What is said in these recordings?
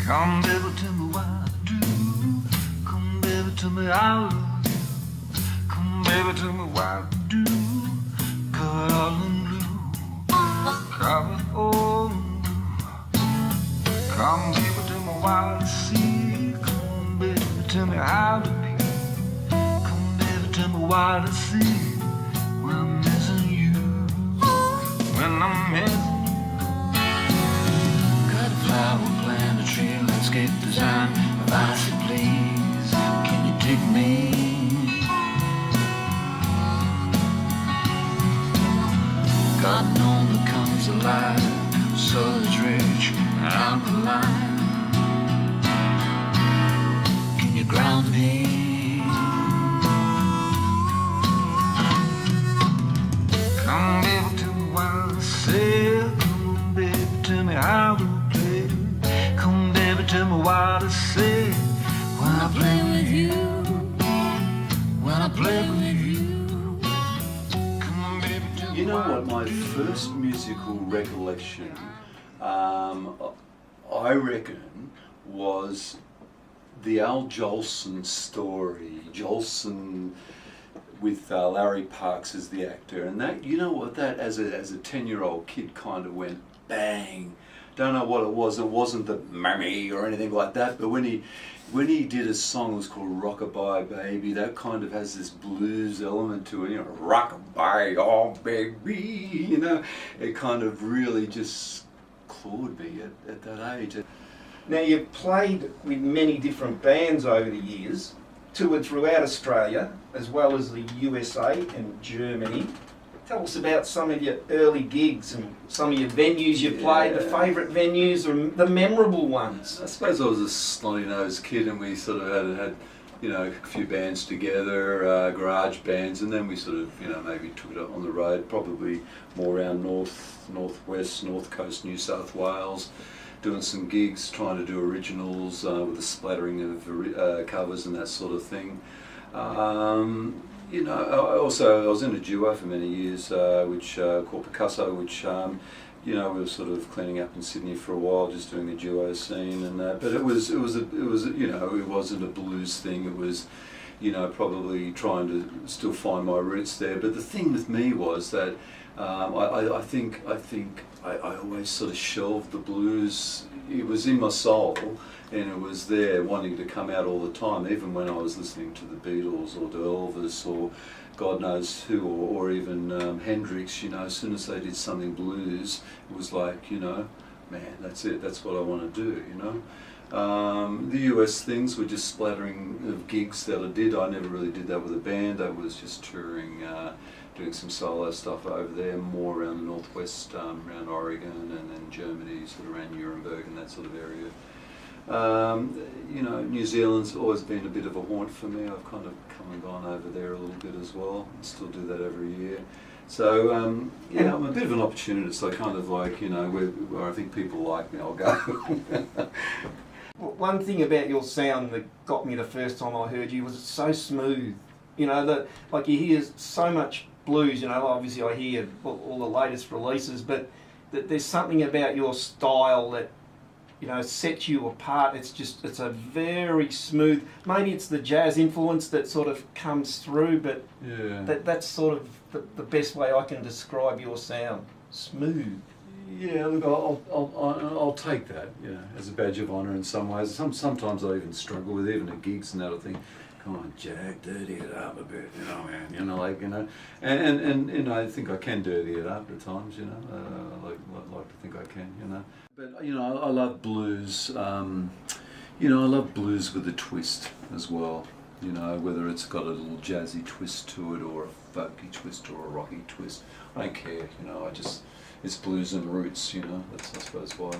Come baby, tell me what to do. Come baby, tell me I love you. Come baby, tell me what to do. Cover it all in blue. Cover it all in blue. Come baby, tell me what to see. Come baby, tell me how to be. Come baby, tell me what to see. When I'm missing you. When I'm missing you. Cut a flower, plant a tree, landscape design. If I say please, can you dig me? Garden only comes alive, soil's rich and alkaline. Can you ground me? Come baby, tell me what I said. Come baby, tell me how to play. Come baby, tell me what I say. When I play with you, when I play with you. Come baby, tell me. You know what, my first musical recollection, I reckon, was the Al Jolson story. Jolson with Larry Parks as the actor, and that, you know what, that as a 10-year-old kid kind of went bang. Don't know what it was. It wasn't the Mammy or anything like that, but when he did a song, it was called Rockabye Baby. That kind of has this blues element to it, you know, rockabye, oh baby, you know. It kind of really just clawed me at that age. Now, you've played with many different bands over the years, toured throughout Australia, as well as the USA and Germany. Tell us about some of your early gigs and some of your venues you played, the favourite venues or the memorable ones. I suppose I was a snotty-nosed kid, and we sort of had you know, a few bands together, garage bands, and then we sort of, you know, maybe took it on the road, probably more around northwest, north coast, New South Wales, doing some gigs, trying to do originals with a splattering of covers and that sort of thing. You know, I was in a duo for many years, which called Picasso, which you know, we were sort of cleaning up in Sydney for a while, just doing a duo scene, and but it was you know, it wasn't a blues thing. It was, you know, probably trying to still find my roots there. But the thing with me was that I think I always sort of shelved the blues. It was in my soul, and it was there, wanting to come out all the time, even when I was listening to the Beatles or to Elvis or God knows who, or even Hendrix. You know, as soon as they did something blues, it was like, you know, man, that's it, that's what I want to do, you know. The US things were just splattering of gigs that I did. I never really did that with a band. I was just touring, doing some solo stuff over there, more around the northwest, around Oregon, and then Germany, sort of around Nuremberg and that sort of area. You know, New Zealand's always been a bit of a haunt for me. I've kind of come and gone over there a little bit as well. I still do that every year. So, yeah, I'm a bit of an opportunist. I kind of like, you know, where I think people like me, I'll go. One thing about your sound that got me the first time I heard you was it's so smooth. You know, that like you hear so much blues, you know, obviously I hear all the latest releases, but that there's something about your style that, you know, sets you apart. It's a very smooth, maybe it's the jazz influence that sort of comes through, but yeah, that's sort of the best way I can describe your sound. Smooth. Yeah, look, I'll take that, you know, as a badge of honour in some ways. Sometimes I even struggle with, even at gigs and that, I think, come on, Jack, dirty it up a bit, you know, man, you know, like, you know, and you know, I think I can dirty it up at times, you know, I like to think I can, you know. But, you know, I love blues, you know, I love blues with a twist as well, you know, whether it's got a little jazzy twist to it or a folky twist or a rocky twist. I don't care, you know, it's blues and roots, you know, that's I suppose why.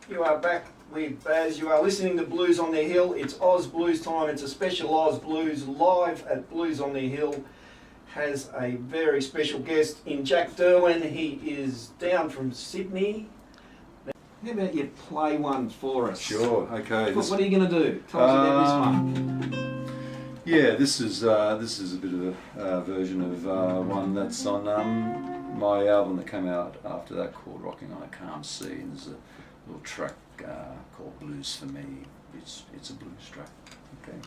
You are back with Baz. You are listening to Blues on the Hill. It's Oz Blues time. It's a special Oz Blues live at Blues on the Hill. Has a very special guest in Jack Derwin. He is down from Sydney. How about you play one for us? Sure, okay. What are you going to do? Tell us about this one. Yeah, this is a bit of a version of one that's on my album that came out after that called Rocking on a Calm Sea. And there's a little track called Blues for Me. It's a blues track. Okay.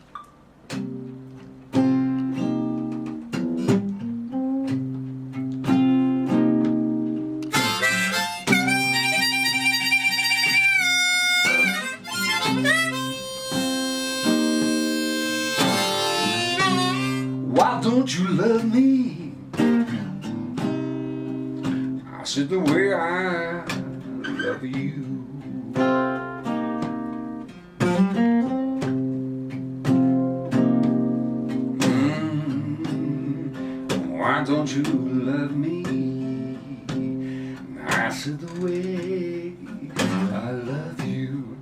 Why don't you love me? I said the way I love you. Why don't you love me? I said the way I love you.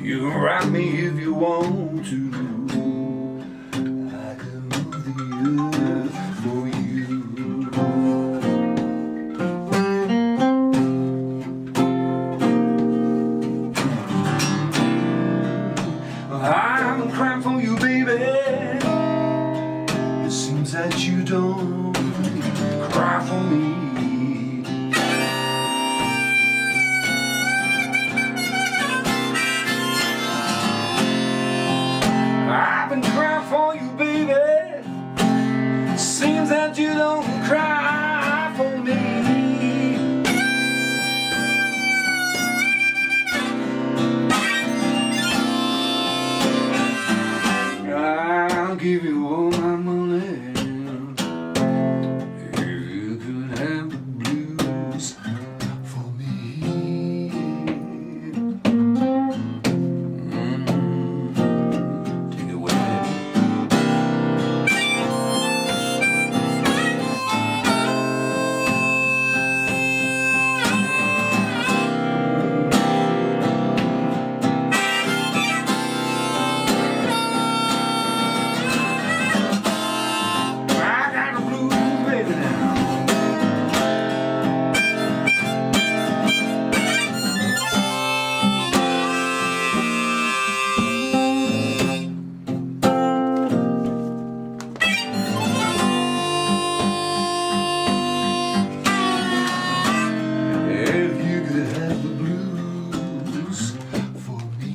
You can rock me if you want to. I can move the earth for you. I'm crying for you, baby. It seems that you don't cry for me. I've been crying for you, baby. Seems that you don't cry for me. I'll give you all my money if you could have the blues for me. Take it away, baby. I got the blues, baby, now. If you could have the blues for me.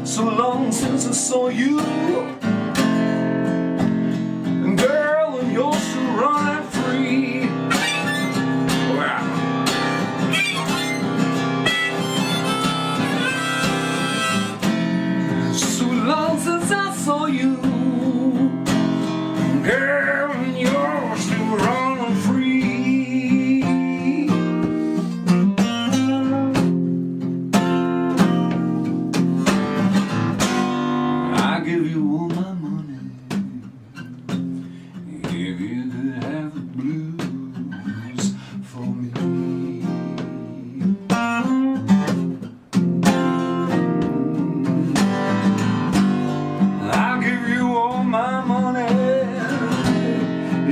So long since I saw you, and girl, and you're so running free. Wow. So long since I saw you, girl, and you're still running free. I give you all my money if you could have the blues for me. I'll give you all my money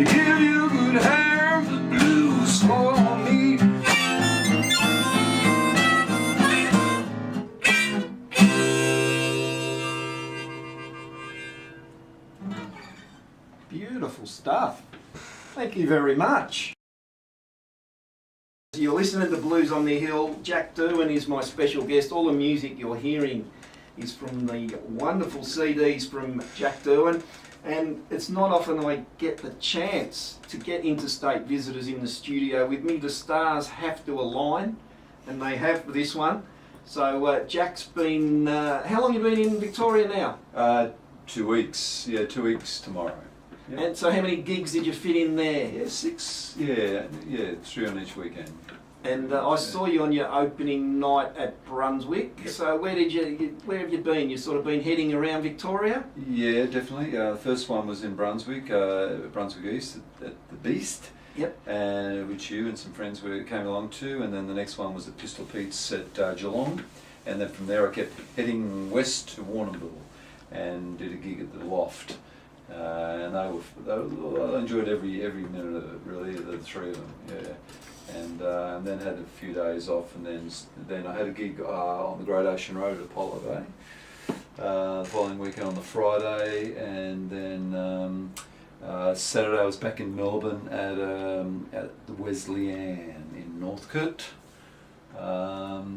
if you could have the blues for me. Beautiful stuff. Thank you very much. You're listening to Blues on the Hill. Jack Derwin is my special guest. All the music you're hearing is from the wonderful CDs from Jack Derwin. And it's not often I get the chance to get interstate visitors in the studio with me. The stars have to align, and they have for this one. So Jack's been, how long have you been in Victoria now? 2 weeks. Yeah, 2 weeks tomorrow. Yeah. And so how many gigs did you fit in there? Yeah, 6. Yeah, 3 on each weekend. And I saw you on your opening night at Brunswick. Yep. So where have you been? You've sort of been heading around Victoria? Yeah, definitely. The first one was in Brunswick, Brunswick East at the Beast. Yep. And which you and some friends came along to, and then the next one was at Pistol Pete's at Geelong, and then from there I kept heading west to Warrnambool, and did a gig at the Loft. And I enjoyed every minute of it, really, the three of them, yeah. And then had a few days off, and then I had a gig on the Great Ocean Road at Apollo Bay the following weekend on the Friday, and then Saturday I was back in Melbourne at the Wesleyan in Northcote.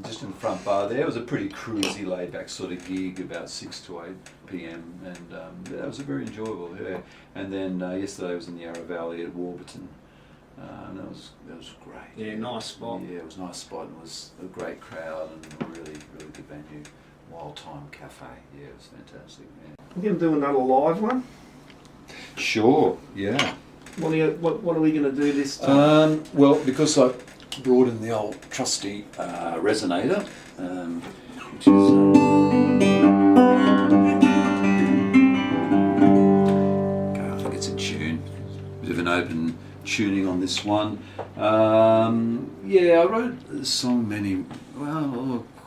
Just in the front bar there. It was a pretty cruisy, laid-back sort of gig, about 6 to 8 p.m. and that was very enjoyable. Yeah. And then yesterday I was in the Yarra Valley at Warburton, and that was great. Yeah, nice spot. Yeah, it was a nice spot, and it was a great crowd and a really good venue. Wild Time Cafe. Yeah, it was fantastic. Yeah. We're going to do another live one. Sure. Yeah. What are we going to do this time? Well, because I brought in the old trusty resonator, which is okay, I think it's in tune. Bit of an open tuning on this one. Yeah, I wrote a song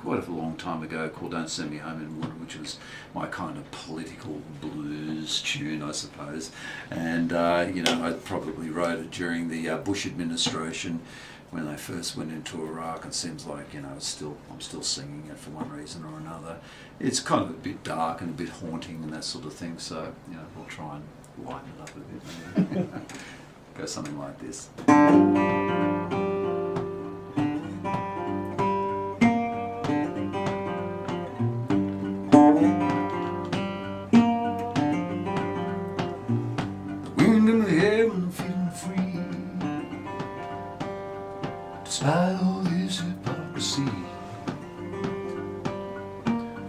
quite a long time ago called "Don't Send Me Home in Wood," which was my kind of political blues tune, I suppose. And I probably wrote it during the Bush administration when they first went into Iraq. It seems like I'm still singing it for one reason or another. It's kind of a bit dark and a bit haunting and that sort of thing. So we'll try and lighten it up a bit. Maybe. Go something like this. Despite all this hypocrisy,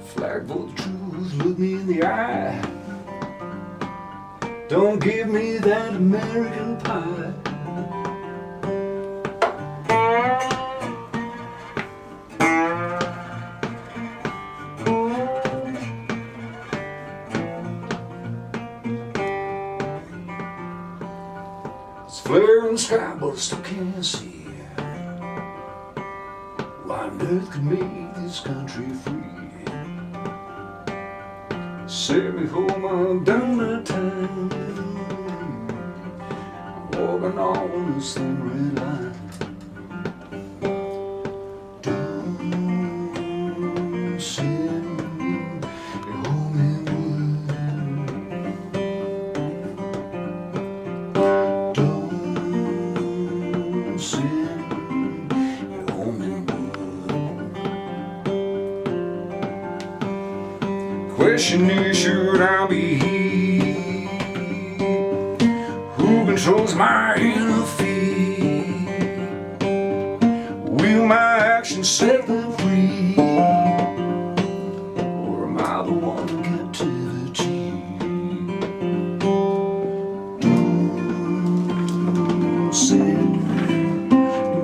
flag for the truth, look me in the eye. Don't give me that American pie. It's flare in the sky, but I still can't see. Why on earth could make this country free? Send me home, I'm done my time, walking on this thin red line. Don't send me home in wood. Don't send me home in wood. Question is, should I be here? Who controls my inner feet? Will my actions set them free? Or am I the one in captivity? Don't send me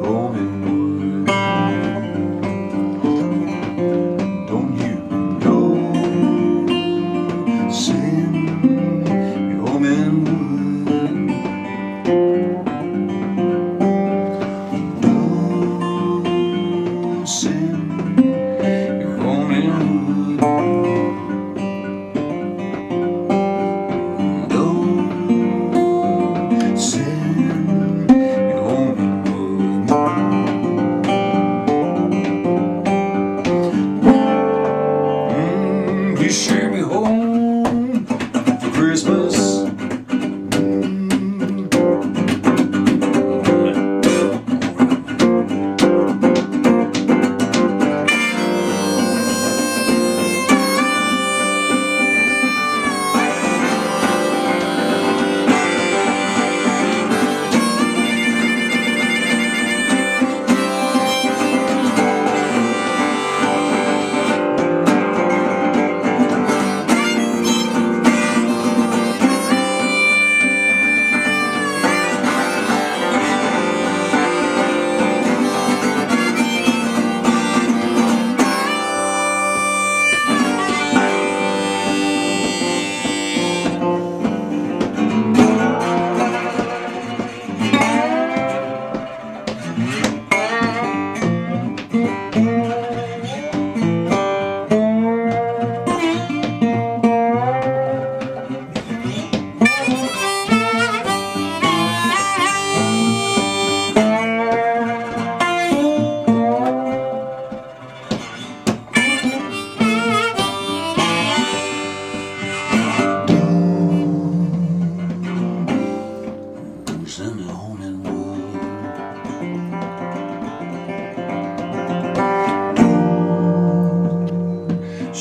home in wood. Don't you know? Send me home in wood. Don't send me home in wood. Don't send me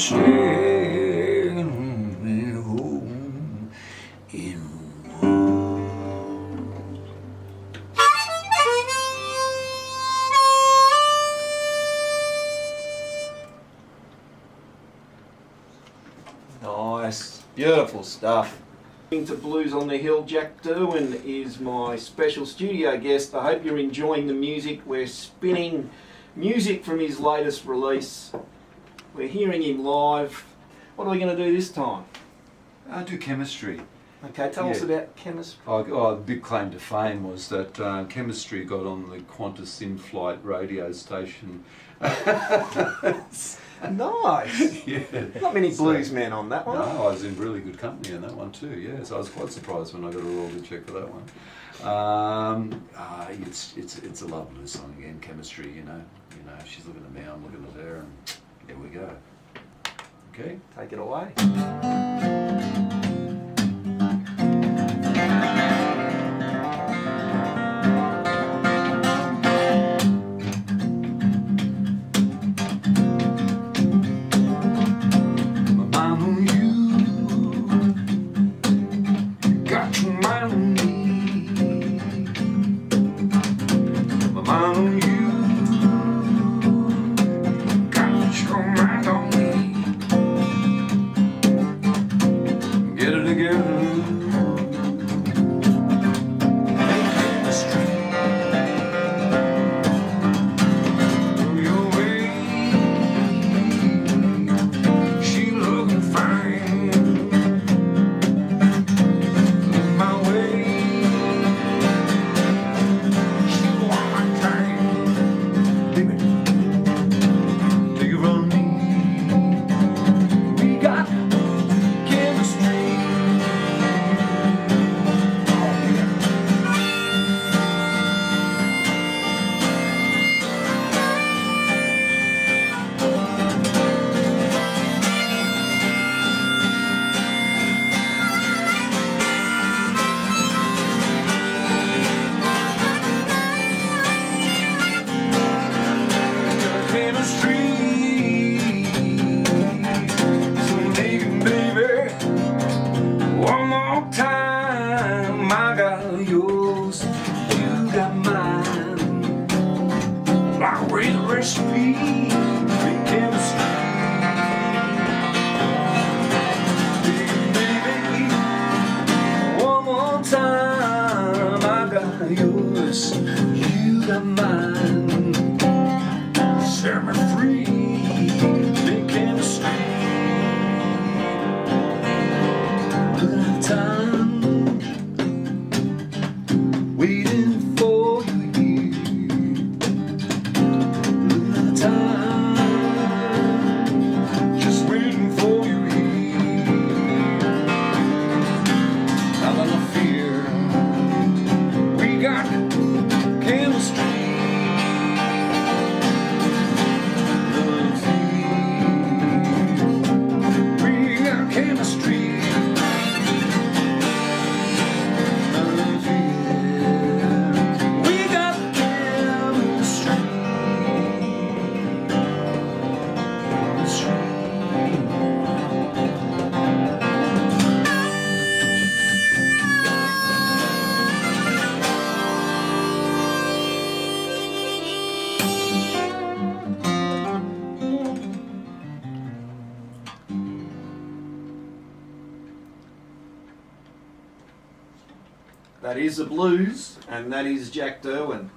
sailing me home in Nice, beautiful stuff. To Blues on the Hill, Jack Derwin is my special studio guest. I hope you're enjoying the music. We're spinning music from his latest release. We're hearing him live. What are we going to do this time? I do chemistry. Okay, tell us about chemistry. Oh, the big claim to fame was that chemistry got on the Qantas in-flight radio station. Nice. Yeah. Not many blues men on that one. No, I was in really good company on that one too. Yeah, so I was quite surprised when I got a royalty check for that one. It's a love blues song again. Chemistry, you know. She's looking at me, I'm looking at her, and there we go. Okay. Take it away. Yours, you got mine. Set me free, they can't stay. Look at the time, waiting for you here. Look at the time, just waiting for you here. Not gonna fear. We got chemistry. We got chemistry. We got chemistry. That is the blues, and that is Jack Derwin.